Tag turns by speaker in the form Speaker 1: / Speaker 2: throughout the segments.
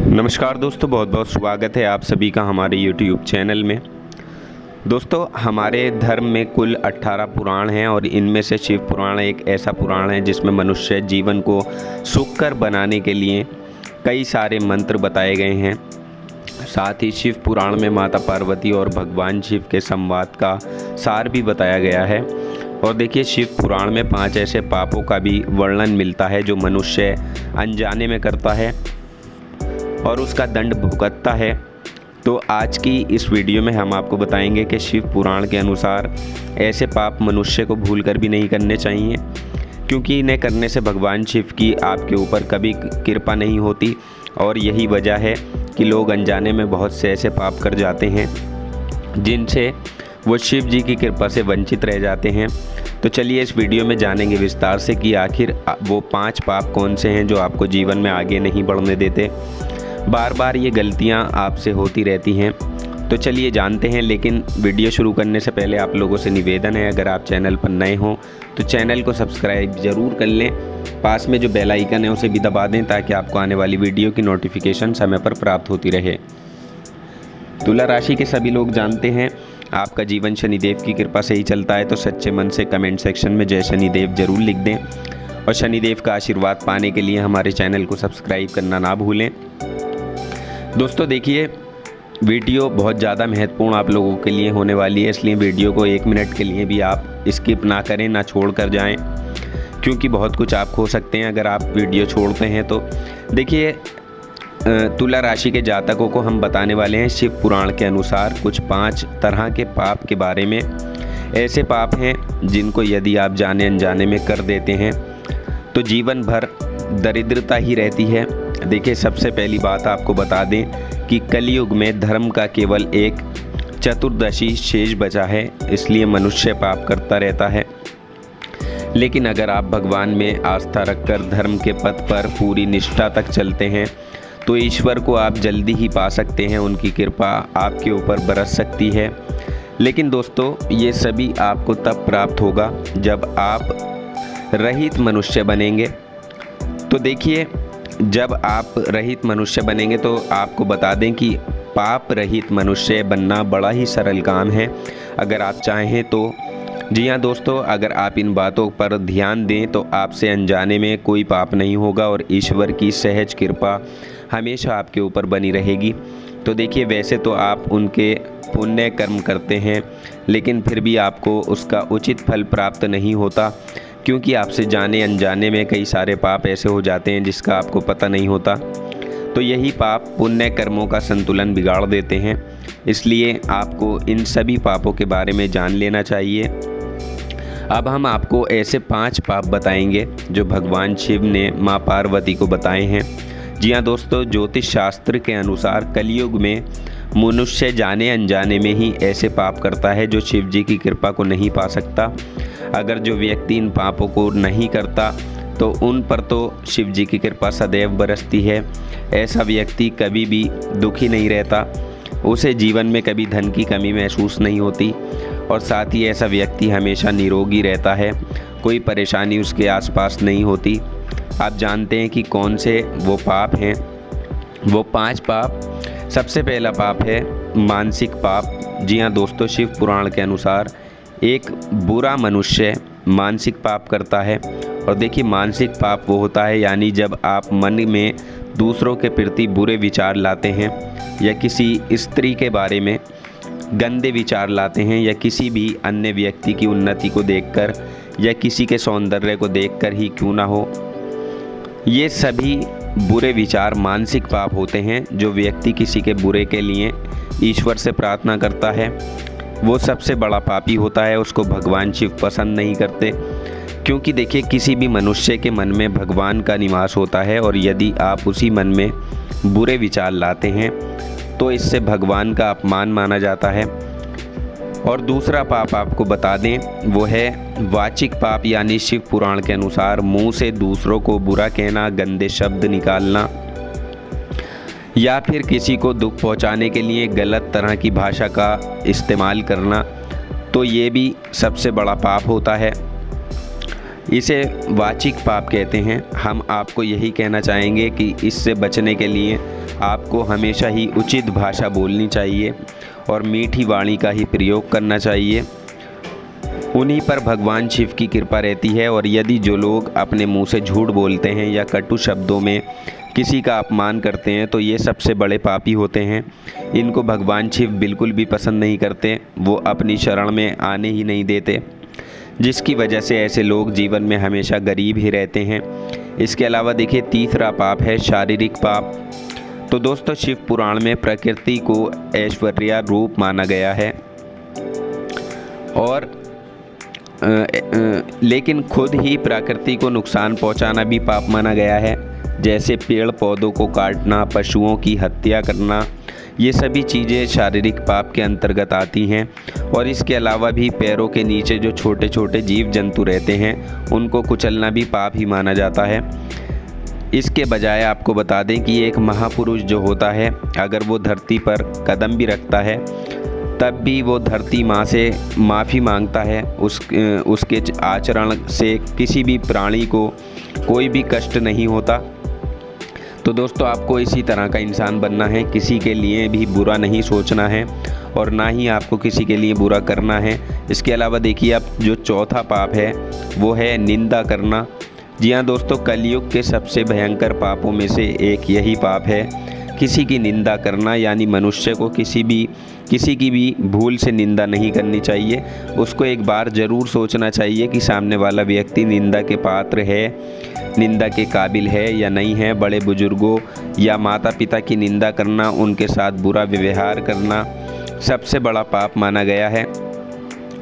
Speaker 1: नमस्कार दोस्तों, बहुत बहुत स्वागत है आप सभी का हमारे YouTube चैनल में। दोस्तों, हमारे धर्म में कुल 18 पुराण हैं और इनमें से शिव पुराण एक ऐसा पुराण है जिसमें मनुष्य जीवन को सुखकर बनाने के लिए कई सारे मंत्र बताए गए हैं। साथ ही शिव पुराण में माता पार्वती और भगवान शिव के संवाद का सार भी बताया गया है। और देखिए, शिव पुराण में 5 ऐसे पापों का भी वर्णन मिलता है जो मनुष्य अनजाने में करता है और उसका दंड भुगतता है। तो आज की इस वीडियो में हम आपको बताएंगे कि शिव पुराण के अनुसार ऐसे पाप मनुष्य को भूलकर भी नहीं करने चाहिए, क्योंकि इन्हें करने से भगवान शिव की आपके ऊपर कभी कृपा नहीं होती। और यही वजह है कि लोग अनजाने में बहुत से ऐसे पाप कर जाते हैं जिनसे वो शिव जी की कृपा से वंचित रह जाते हैं। तो चलिए इस वीडियो में जानेंगे विस्तार से कि आखिर वो 5 पाप कौन से हैं जो आपको जीवन में आगे नहीं बढ़ने देते। बार बार ये गलतियां आपसे होती रहती हैं। तो चलिए जानते हैं, लेकिन वीडियो शुरू करने से पहले आप लोगों से निवेदन है, अगर आप चैनल पर नए हों तो चैनल को सब्सक्राइब ज़रूर कर लें। पास में जो बेल आइकन है उसे भी दबा दें ताकि आपको आने वाली वीडियो की नोटिफिकेशन समय पर प्राप्त होती रहे। तुला राशि के सभी लोग जानते हैं आपका जीवन शनिदेव की कृपा से ही चलता है, तो सच्चे मन से कमेंट सेक्शन में जय शनिदेव ज़रूर लिख दें। और शनिदेव का आशीर्वाद पाने के लिए हमारे चैनल को सब्सक्राइब करना ना भूलें। दोस्तों देखिए, वीडियो बहुत ज़्यादा महत्वपूर्ण आप लोगों के लिए होने वाली है, इसलिए वीडियो को 1 मिनट के लिए भी आप स्किप ना करें, ना छोड़ कर जाएँ, क्योंकि बहुत कुछ आप खो सकते हैं अगर आप वीडियो छोड़ते हैं। तो देखिए, तुला राशि के जातकों को हम बताने वाले हैं शिव पुराण के अनुसार कुछ 5 तरह के पाप के बारे में। ऐसे पाप हैं जिनको यदि आप जाने अनजाने में कर देते हैं तो जीवन भर दरिद्रता ही रहती है। देखिए, सबसे पहली बात आपको बता दें कि कलयुग में धर्म का केवल एक चतुर्दशी शेष बचा है, इसलिए मनुष्य पाप करता रहता है। लेकिन अगर आप भगवान में आस्था रखकर धर्म के पथ पर पूरी निष्ठा तक चलते हैं तो ईश्वर को आप जल्दी ही पा सकते हैं, उनकी कृपा आपके ऊपर बरस सकती है। लेकिन दोस्तों, ये सभी आपको तब प्राप्त होगा जब आप रहित मनुष्य बनेंगे। तो देखिए, जब आप रहित मनुष्य बनेंगे तो आपको बता दें कि पाप रहित मनुष्य बनना बड़ा ही सरल काम है अगर आप चाहें तो। जी हाँ दोस्तों, अगर आप इन बातों पर ध्यान दें तो आपसे अनजाने में कोई पाप नहीं होगा और ईश्वर की सहज कृपा हमेशा आपके ऊपर बनी रहेगी। तो देखिए, वैसे तो आप उनके पुण्य कर्म करते हैं, लेकिन फिर भी आपको उसका उचित फल प्राप्त नहीं होता, क्योंकि आपसे जाने अनजाने में कई सारे पाप ऐसे हो जाते हैं जिसका आपको पता नहीं होता। तो यही पाप पुण्य कर्मों का संतुलन बिगाड़ देते हैं, इसलिए आपको इन सभी पापों के बारे में जान लेना चाहिए। अब हम आपको ऐसे 5 पाप बताएंगे जो भगवान शिव ने माँ पार्वती को बताए हैं। जी हाँ दोस्तों, ज्योतिष शास्त्र के अनुसार कलयुग में मनुष्य जाने अनजाने में ही ऐसे पाप करता है जो शिव जी की कृपा को नहीं पा सकता। अगर जो व्यक्ति इन पापों को नहीं करता तो उन पर तो शिव जी की कृपा सदैव बरसती है। ऐसा व्यक्ति कभी भी दुखी नहीं रहता, उसे जीवन में कभी धन की कमी महसूस नहीं होती और साथ ही ऐसा व्यक्ति हमेशा निरोगी रहता है, कोई परेशानी उसके आसपास नहीं होती। आप जानते हैं कि कौन से वो पाप हैं? वो 5 पाप। सबसे पहला पाप है मानसिक पाप। जी हाँ दोस्तों, शिव पुराण के अनुसार एक बुरा मनुष्य मानसिक पाप करता है। और देखिए, मानसिक पाप वो होता है यानी जब आप मन में दूसरों के प्रति बुरे विचार लाते हैं या किसी स्त्री के बारे में गंदे विचार लाते हैं या किसी भी अन्य व्यक्ति की उन्नति को देखकर या किसी के सौंदर्य को देखकर ही क्यों ना हो, ये सभी बुरे विचार मानसिक पाप होते हैं। जो व्यक्ति किसी के बुरे के लिए ईश्वर से प्रार्थना करता है वो सबसे बड़ा पापी होता है, उसको भगवान शिव पसंद नहीं करते। क्योंकि देखिए, किसी भी मनुष्य के मन में भगवान का निवास होता है और यदि आप उसी मन में बुरे विचार लाते हैं तो इससे भगवान का अपमान माना जाता है। और दूसरा पाप आपको बता दें, वो है वाचिक पाप, यानी शिव पुराण के अनुसार मुंह से दूसरों को बुरा कहना, गंदे शब्द निकालना या फिर किसी को दुख पहुंचाने के लिए गलत तरह की भाषा का इस्तेमाल करना, तो ये भी सबसे बड़ा पाप होता है। इसे वाचिक पाप कहते हैं। हम आपको यही कहना चाहेंगे कि इससे बचने के लिए आपको हमेशा ही उचित भाषा बोलनी चाहिए और मीठी वाणी का ही प्रयोग करना चाहिए। उन्हीं पर भगवान शिव की कृपा रहती है। और यदि जो लोग अपने मुंह से झूठ बोलते हैं या कटु शब्दों में किसी का अपमान करते हैं तो ये सबसे बड़े पापी होते हैं। इनको भगवान शिव बिल्कुल भी पसंद नहीं करते, वो अपनी शरण में आने ही नहीं देते, जिसकी वजह से ऐसे लोग जीवन में हमेशा गरीब ही रहते हैं। इसके अलावा देखिए तीसरा पाप है शारीरिक पाप। तो दोस्तों शिव पुराण में प्रकृति को ऐश्वर्या रूप माना गया है और लेकिन खुद ही प्रकृति को नुकसान पहुंचाना भी पाप माना गया है। जैसे पेड़ पौधों को काटना, पशुओं की हत्या करना, ये सभी चीज़ें शारीरिक पाप के अंतर्गत आती हैं। और इसके अलावा भी पैरों के नीचे जो छोटे छोटे जीव जंतु रहते हैं उनको कुचलना भी पाप ही माना जाता है। इसके बजाय आपको बता दें कि एक महापुरुष जो होता है अगर वो धरती पर कदम भी रखता है तब भी वो धरती माँ से माफ़ी मांगता है। उसके आचरण से किसी भी प्राणी को कोई भी कष्ट नहीं होता। तो दोस्तों आपको इसी तरह का इंसान बनना है, किसी के लिए भी बुरा नहीं सोचना है और ना ही आपको किसी के लिए बुरा करना है। इसके अलावा देखिए अब जो चौथा पाप है वो है निंदा करना। जी हाँ दोस्तों, कलयुग के सबसे भयंकर पापों में से एक यही पाप है, किसी की निंदा करना। यानी मनुष्य को किसी की भी भूल से निंदा नहीं करनी चाहिए। उसको एक बार ज़रूर सोचना चाहिए कि सामने वाला व्यक्ति निंदा के पात्र है, निंदा के काबिल है या नहीं है। बड़े बुजुर्गों या माता पिता की निंदा करना, उनके साथ बुरा व्यवहार करना सबसे बड़ा पाप माना गया है।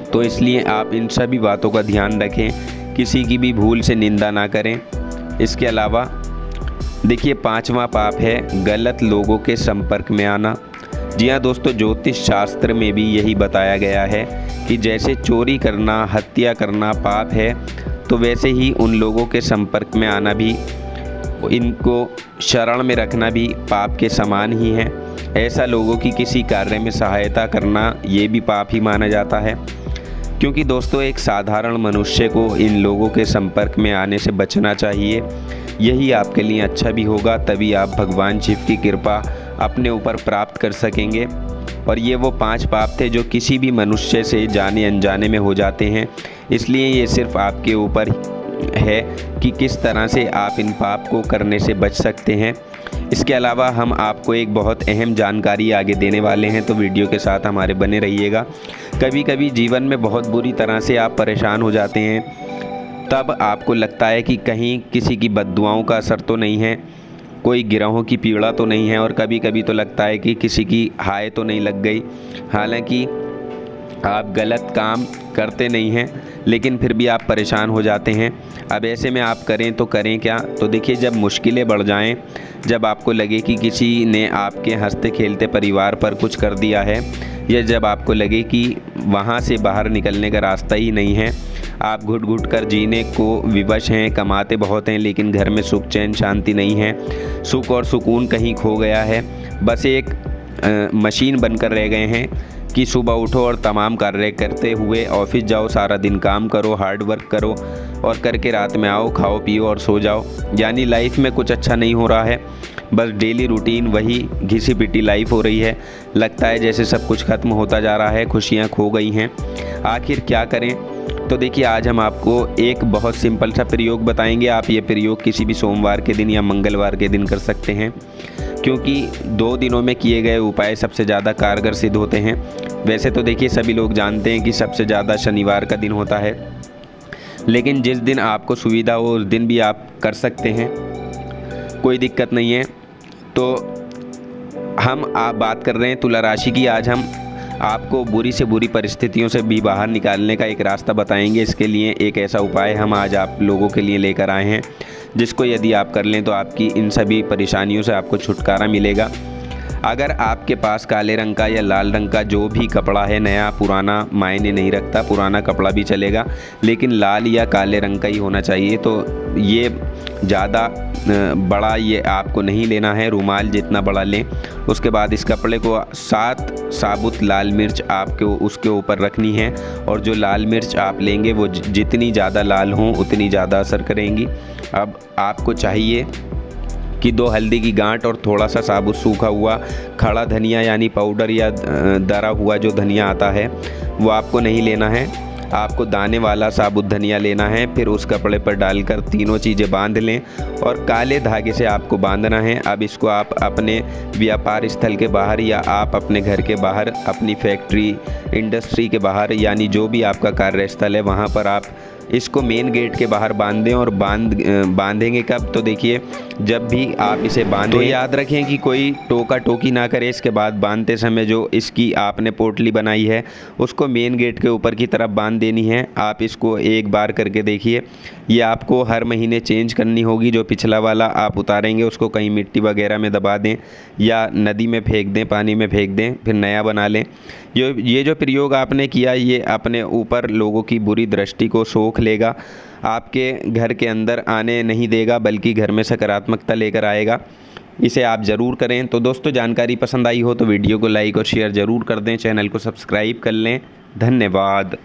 Speaker 1: तो इसलिए आप इन सभी बातों का ध्यान रखें, किसी की भी भूल से निंदा ना करें। इसके अलावा देखिए पांचवा पाप है गलत लोगों के संपर्क में आना। जी हाँ दोस्तों, ज्योतिष शास्त्र में भी यही बताया गया है कि जैसे चोरी करना, हत्या करना पाप है, तो वैसे ही उन लोगों के संपर्क में आना भी, इनको शरण में रखना भी पाप के समान ही है। ऐसा लोगों की किसी कार्य में सहायता करना ये भी पाप ही माना जाता है। क्योंकि दोस्तों एक साधारण मनुष्य को इन लोगों के संपर्क में आने से बचना चाहिए। यही आपके लिए अच्छा भी होगा, तभी आप भगवान शिव की कृपा अपने ऊपर प्राप्त कर सकेंगे। और ये वो 5 पाप थे जो किसी भी मनुष्य से जाने अनजाने में हो जाते हैं। इसलिए ये सिर्फ आपके ऊपर है कि किस तरह से आप इन पाप को करने से बच सकते हैं। इसके अलावा हम आपको एक बहुत अहम जानकारी आगे देने वाले हैं, तो वीडियो के साथ हमारे बने रहिएगा। कभी कभी जीवन में बहुत बुरी तरह से आप परेशान हो जाते हैं, तब आपको लगता है कि कहीं किसी की बद्दुआओं का असर तो नहीं है, कोई गिरोहों की पीड़ा तो नहीं है, और कभी कभी तो लगता है कि किसी की हाय तो नहीं लग गई। हालांकि आप गलत काम करते नहीं हैं, लेकिन फिर भी आप परेशान हो जाते हैं। अब ऐसे में आप करें तो करें क्या? तो देखिए जब मुश्किलें बढ़ जाएं, जब आपको लगे कि किसी ने आपके हंसते खेलते परिवार पर कुछ कर दिया है, या जब आपको लगे कि वहाँ से बाहर निकलने का रास्ता ही नहीं है, आप घुट घुट कर जीने को विवश हैं, कमाते बहुत हैं लेकिन घर में सुख चैन शांति नहीं है, सुख और सुकून कहीं खो गया है, बस एक मशीन बनकर रह गए हैं कि सुबह उठो और तमाम कार्य करते हुए ऑफिस जाओ, सारा दिन काम करो, हार्ड वर्क करो और करके रात में आओ, खाओ पियो और सो जाओ। यानी लाइफ में कुछ अच्छा नहीं हो रहा है, बस डेली रूटीन वही घिसी पिटी लाइफ हो रही है। लगता है जैसे सब कुछ खत्म होता जा रहा है, खुशियाँ खो गई हैं। आखिर क्या करें? तो देखिए आज हम आपको एक बहुत सिंपल सा प्रयोग बताएंगे। आप ये प्रयोग किसी भी सोमवार के दिन या मंगलवार के दिन कर सकते हैं, क्योंकि 2 दिनों में किए गए उपाय सबसे ज़्यादा कारगर सिद्ध होते हैं। वैसे तो देखिए सभी लोग जानते हैं कि सबसे ज़्यादा शनिवार का दिन होता है, लेकिन जिस दिन आपको सुविधा हो उस दिन भी आप कर सकते हैं, कोई दिक्कत नहीं है। तो हम आप बात कर रहे हैं तुला राशि की। आज हम आपको बुरी से बुरी परिस्थितियों से भी बाहर निकालने का एक रास्ता बताएंगे। इसके लिए एक ऐसा उपाय हम आज आप लोगों के लिए लेकर आए हैं, जिसको यदि आप कर लें तो आपकी इन सभी परेशानियों से आपको छुटकारा मिलेगा। अगर आपके पास काले रंग का या लाल रंग का जो भी कपड़ा है, नया पुराना मायने नहीं रखता, पुराना कपड़ा भी चलेगा, लेकिन लाल या काले रंग का ही होना चाहिए। तो ये ज़्यादा बड़ा ये आपको नहीं लेना है, रुमाल जितना बड़ा लें। उसके बाद इस कपड़े को 7 साबुत लाल मिर्च आपको उसके ऊपर रखनी है, और जो लाल मिर्च आप लेंगे वो जितनी ज़्यादा लाल हों उतनी ज़्यादा असर करेंगी। अब आपको चाहिए कि 2 हल्दी की गांठ और थोड़ा सा साबुत सूखा हुआ खड़ा धनिया यानी पाउडर या दरा हुआ जो धनिया आता है वो आपको नहीं लेना है, आपको दाने वाला साबुत धनिया लेना है। फिर उस कपड़े पर डालकर तीनों चीज़ें बांध लें और काले धागे से आपको बांधना है। अब इसको आप अपने व्यापार स्थल के बाहर या आप अपने घर के बाहर, अपनी फैक्ट्री इंडस्ट्री के बाहर, यानी जो भी आपका कार्यस्थल है वहाँ पर आप इसको मेन गेट के बाहर बांध दें। और बांधेंगे कब, तो देखिए जब भी आप इसे बांधें तो याद रखें कि कोई टोका टोकी ना करे। इसके बाद बांधते समय जो इसकी आपने पोटली बनाई है उसको मेन गेट के ऊपर की तरफ बांध देनी है। आप इसको एक बार करके देखिए, ये आपको हर महीने चेंज करनी होगी। जो पिछला वाला आप उतारेंगे उसको कहीं मिट्टी वगैरह में दबा दें या नदी में फेंक दें, पानी में फेंक दें, फिर नया बना लें। ये जो प्रयोग आपने किया ये अपने ऊपर लोगों की बुरी दृष्टि को सोख लेगा, आपके घर के अंदर आने नहीं देगा, बल्कि घर में सकारात्मकता लेकर आएगा। इसे आप ज़रूर करें। तो दोस्तों, जानकारी पसंद आई हो तो वीडियो को लाइक और शेयर ज़रूर कर दें, चैनल को सब्सक्राइब कर लें। धन्यवाद।